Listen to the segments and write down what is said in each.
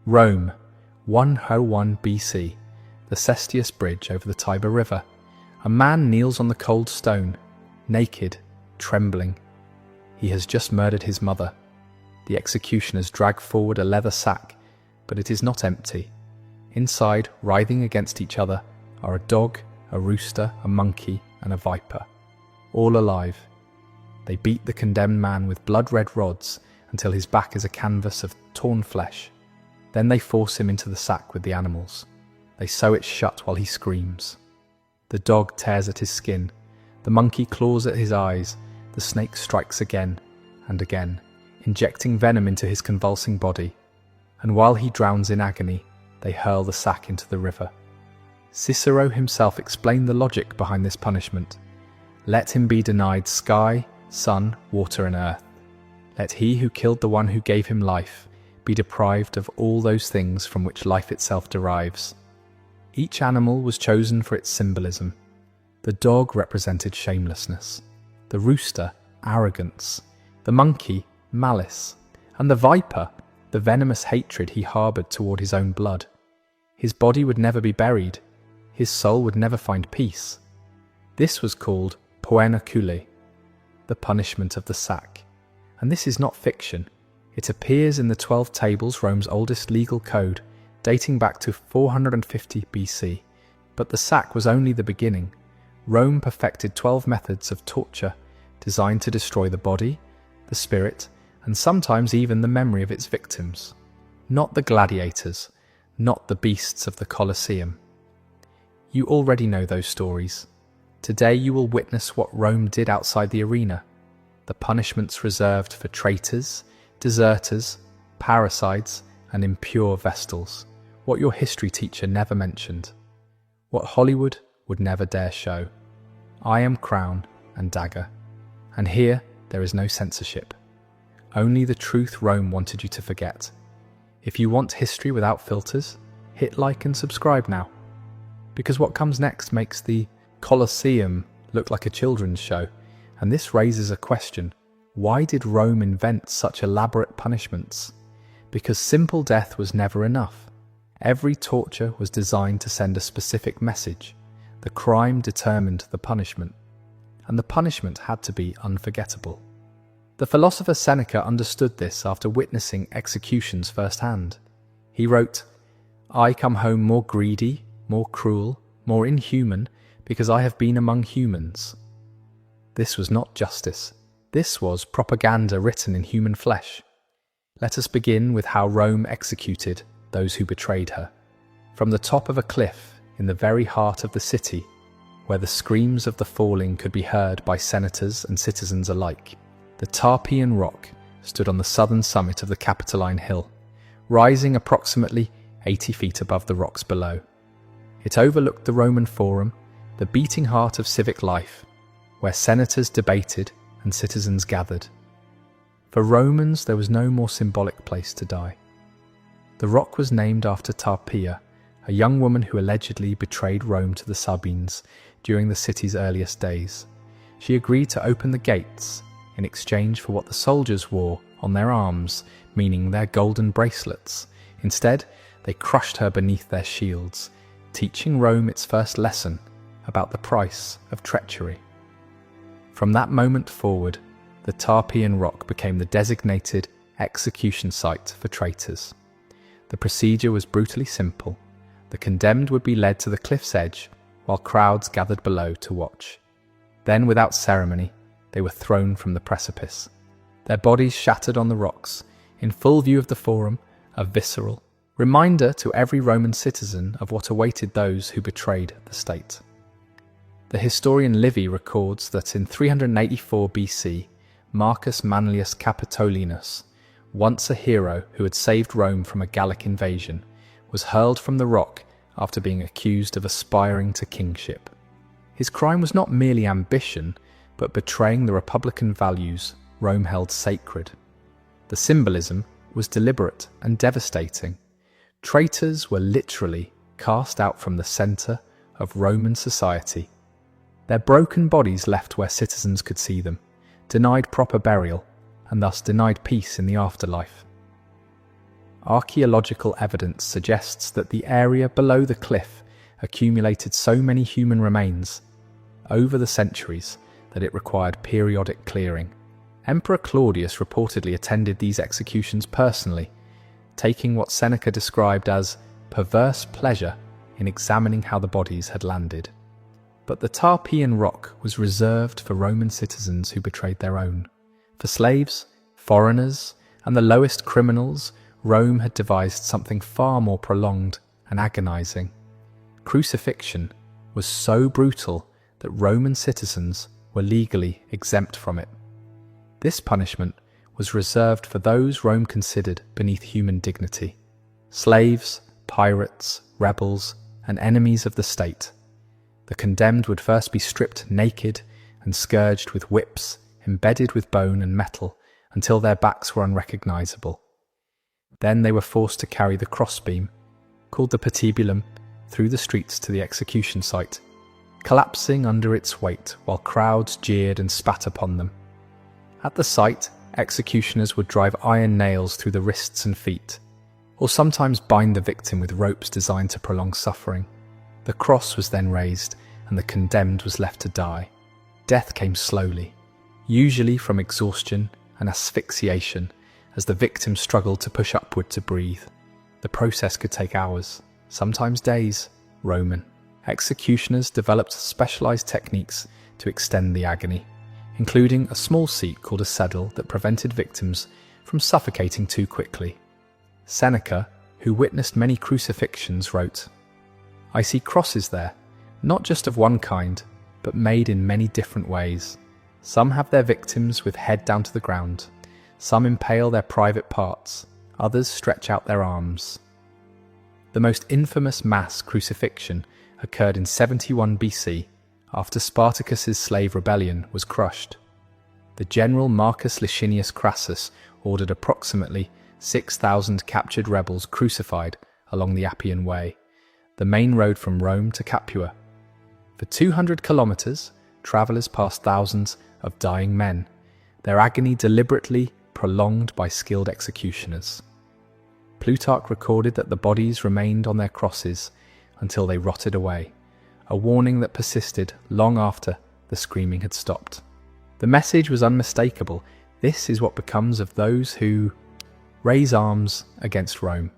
Rome, 101 BC, the Cestius Bridge over the Tiber River. A man kneels on the cold stone, naked, trembling. He has just murdered his mother. The executioners drag forward a leather sack, but it is not empty. Inside, writhing against each other, are a dog, a rooster, a monkey, and a viper, all alive. They beat the condemned man with blood-red rods until his back is a canvas of torn flesh. Then they force him into the sack with the animals. They sew it shut while he screams. The dog tears at his skin. The monkey claws at his eyes. The snake strikes again and again, injecting venom into his convulsing body. And while he drowns in agony, they hurl the sack into the river. Cicero himself explained the logic behind this punishment. Let him be denied sky, sun, water, and earth. Let he who killed the one who gave him life be deprived of all those things from which life itself derives. Each animal was chosen for its symbolism. The dog represented shamelessness, the rooster, arrogance, the monkey, malice, and the viper, the venomous hatred he harboured toward his own blood. His body would never be buried. His soul would never find peace. This was called poena culae, the punishment of the sack. And this is not fiction. It appears in the 12 Tables, Rome's oldest legal code, dating back to 450 BC. But the sack was only the beginning. Rome perfected 12 methods of torture designed to destroy the body, the spirit, and sometimes even the memory of its victims. Not the gladiators, not the beasts of the Colosseum. You already know those stories. Today you will witness what Rome did outside the arena. The punishments reserved for traitors, deserters, parricides, and impure vestals. What your history teacher never mentioned. What Hollywood would never dare show. I am crown and dagger. And here there is no censorship. Only the truth Rome wanted you to forget. If you want history without filters, hit like and subscribe now. Because what comes next makes the Colosseum look like a children's show, and this raises a question. Why did Rome invent such elaborate punishments? Because simple death was never enough. Every torture was designed to send a specific message. The crime determined the punishment, and the punishment had to be unforgettable. The philosopher Seneca understood this after witnessing executions firsthand. He wrote, "I come home more greedy, more cruel, more inhuman, because I have been among humans." This was not justice. This was propaganda written in human flesh. Let us begin with how Rome executed those who betrayed her. From the top of a cliff in the very heart of the city, where the screams of the falling could be heard by senators and citizens alike, the Tarpeian Rock stood on the southern summit of the Capitoline Hill, rising approximately 80 feet above the rocks below. It overlooked the Roman Forum, the beating heart of civic life, where senators debated and citizens gathered. For Romans, there was no more symbolic place to die. The rock was named after Tarpeia, a young woman who allegedly betrayed Rome to the Sabines during the city's earliest days. She agreed to open the gates in exchange for what the soldiers wore on their arms, meaning their golden bracelets. Instead, they crushed her beneath their shields, teaching Rome its first lesson about the price of treachery. From that moment forward, the Tarpeian Rock became the designated execution site for traitors. The procedure was brutally simple. The condemned would be led to the cliff's edge, while crowds gathered below to watch. Then, without ceremony, they were thrown from the precipice. Their bodies shattered on the rocks, in full view of the Forum, a visceral reminder to every Roman citizen of what awaited those who betrayed the state. The historian Livy records that in 384 BC, Marcus Manlius Capitolinus, once a hero who had saved Rome from a Gallic invasion, was hurled from the rock after being accused of aspiring to kingship. His crime was not merely ambition, but betraying the republican values Rome held sacred. The symbolism was deliberate and devastating. Traitors were literally cast out from the centre of Roman society. Their broken bodies left where citizens could see them, denied proper burial, and thus denied peace in the afterlife. Archaeological evidence suggests that the area below the cliff accumulated so many human remains over the centuries that it required periodic clearing. Emperor Claudius reportedly attended these executions personally, taking what Seneca described as perverse pleasure in examining how the bodies had landed. But the Tarpeian Rock was reserved for Roman citizens who betrayed their own. For slaves, foreigners, and the lowest criminals, Rome had devised something far more prolonged and agonizing. Crucifixion was so brutal that Roman citizens were legally exempt from it. This punishment was reserved for those Rome considered beneath human dignity: slaves, pirates, rebels, and enemies of the state. The condemned would first be stripped naked and scourged with whips embedded with bone and metal until their backs were unrecognizable. Then they were forced to carry the crossbeam, called the patibulum, through the streets to the execution site, collapsing under its weight while crowds jeered and spat upon them. At the site, executioners would drive iron nails through the wrists and feet, or sometimes bind the victim with ropes designed to prolong suffering. The cross was then raised, and the condemned was left to die. Death came slowly, usually from exhaustion and asphyxiation, as the victim struggled to push upward to breathe. The process could take hours, sometimes days. Roman executioners developed specialized techniques to extend the agony, including a small seat called a saddle that prevented victims from suffocating too quickly. Seneca, who witnessed many crucifixions, wrote, "I see crosses there, not just of one kind, but made in many different ways. Some have their victims with head down to the ground. Some impale their private parts. Others stretch out their arms." The most infamous mass crucifixion occurred in 71 BC, after Spartacus's slave rebellion was crushed. The general Marcus Licinius Crassus ordered approximately 6,000 captured rebels crucified along the Appian Way, the main road from Rome to Capua. For 200 kilometers, travelers passed thousands of dying men, their agony deliberately prolonged by skilled executioners. Plutarch recorded that the bodies remained on their crosses until they rotted away, a warning that persisted long after the screaming had stopped. The message was unmistakable. This is what becomes of those who raise arms against Rome.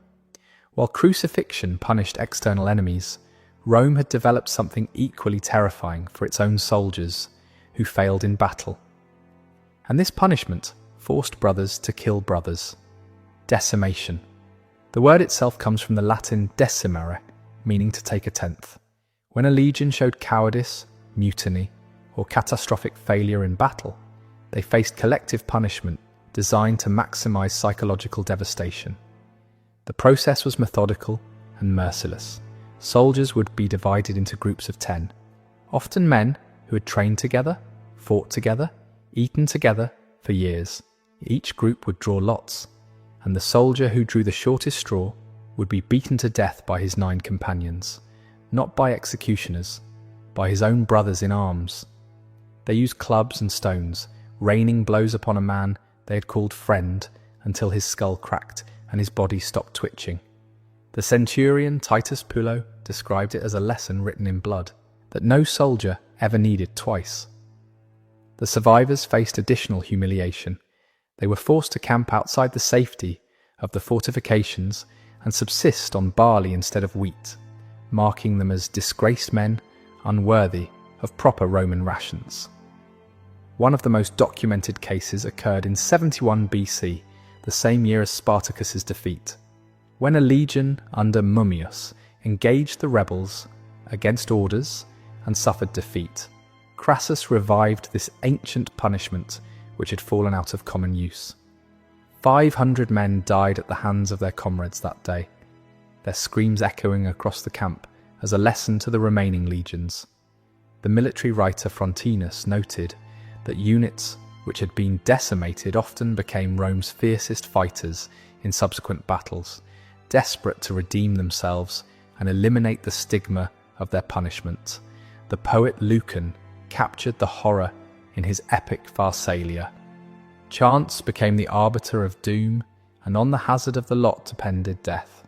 While crucifixion punished external enemies, Rome had developed something equally terrifying for its own soldiers who failed in battle. And this punishment forced brothers to kill brothers. Decimation. The word itself comes from the Latin decimare, meaning to take a tenth. When a legion showed cowardice, mutiny, or catastrophic failure in battle, they faced collective punishment designed to maximize psychological devastation. The process was methodical and merciless. Soldiers would be divided into groups of 10, often men who had trained together, fought together, eaten together for years. Each group would draw lots, and the soldier who drew the shortest straw would be beaten to death by his 9 companions, not by executioners, by his own brothers in arms. They used clubs and stones, raining blows upon a man they had called friend until his skull cracked and his body stopped twitching. The centurion Titus Pullo described it as a lesson written in blood that no soldier ever needed twice. The survivors faced additional humiliation. They were forced to camp outside the safety of the fortifications and subsist on barley instead of wheat, marking them as disgraced men unworthy of proper Roman rations. One of the most documented cases occurred in 71 BC, the same year as Spartacus's defeat, when a legion under Mummius engaged the rebels against orders and suffered defeat. Crassus revived this ancient punishment which had fallen out of common use. 500 men died at the hands of their comrades that day, their screams echoing across the camp as a lesson to the remaining legions. The military writer Frontinus noted that units which had been decimated often became Rome's fiercest fighters in subsequent battles, desperate to redeem themselves and eliminate the stigma of their punishment. The poet Lucan captured the horror in his epic Pharsalia. Chance became the arbiter of doom, and on the hazard of the lot depended death.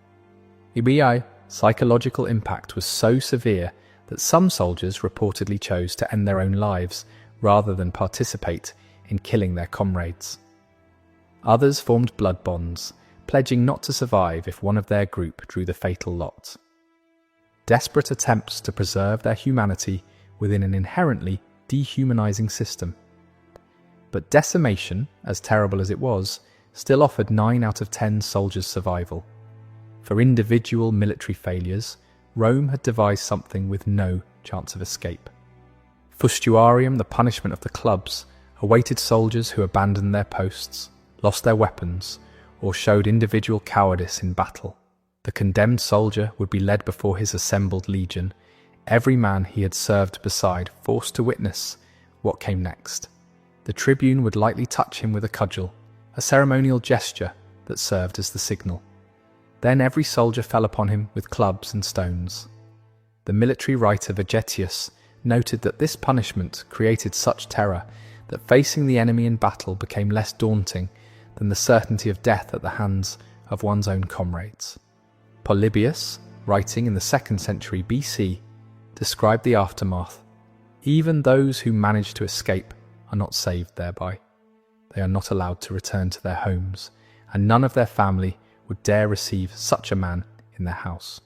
The psychological impact was so severe that some soldiers reportedly chose to end their own lives rather than participate in killing their comrades. Others formed blood bonds, pledging not to survive if one of their group drew the fatal lot. Desperate attempts to preserve their humanity within an inherently dehumanizing system. But decimation, as terrible as it was, still offered 9 out of 10 soldiers' survival. For individual military failures, Rome had devised something with no chance of escape. Fustuarium, the punishment of the clubs, awaited soldiers who abandoned their posts, lost their weapons, or showed individual cowardice in battle. The condemned soldier would be led before his assembled legion, every man he had served beside forced to witness what came next. The tribune would lightly touch him with a cudgel, a ceremonial gesture that served as the signal. Then every soldier fell upon him with clubs and stones. The military writer Vegetius noted that this punishment created such terror that facing the enemy in battle became less daunting than the certainty of death at the hands of one's own comrades. Polybius, writing in the 2nd century BC, described the aftermath. Even those who manage to escape are not saved thereby. They are not allowed to return to their homes, and none of their family would dare receive such a man in their house.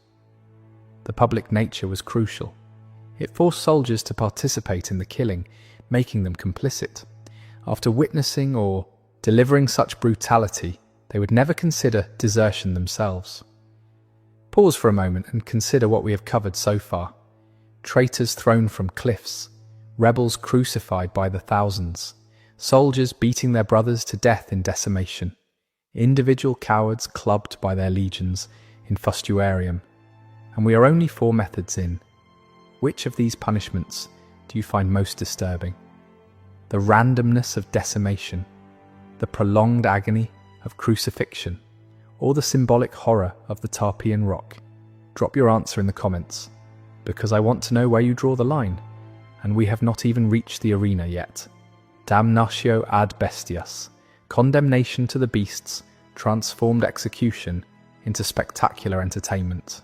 The public nature was crucial. It forced soldiers to participate in the killing, making them complicit. After witnessing or delivering such brutality, they would never consider desertion themselves. Pause for a moment and consider what we have covered so far. Traitors thrown from cliffs, rebels crucified by the thousands, soldiers beating their brothers to death in decimation, individual cowards clubbed by their legions in Fustuarium. And we are only 4 methods in. Which of these punishments do you find most disturbing? The randomness of decimation, the prolonged agony of crucifixion, or the symbolic horror of the Tarpeian rock? Drop your answer in the comments, because I want to know where you draw the line, and we have not even reached the arena yet. Damnatio ad bestias, condemnation to the beasts, transformed execution into spectacular entertainment.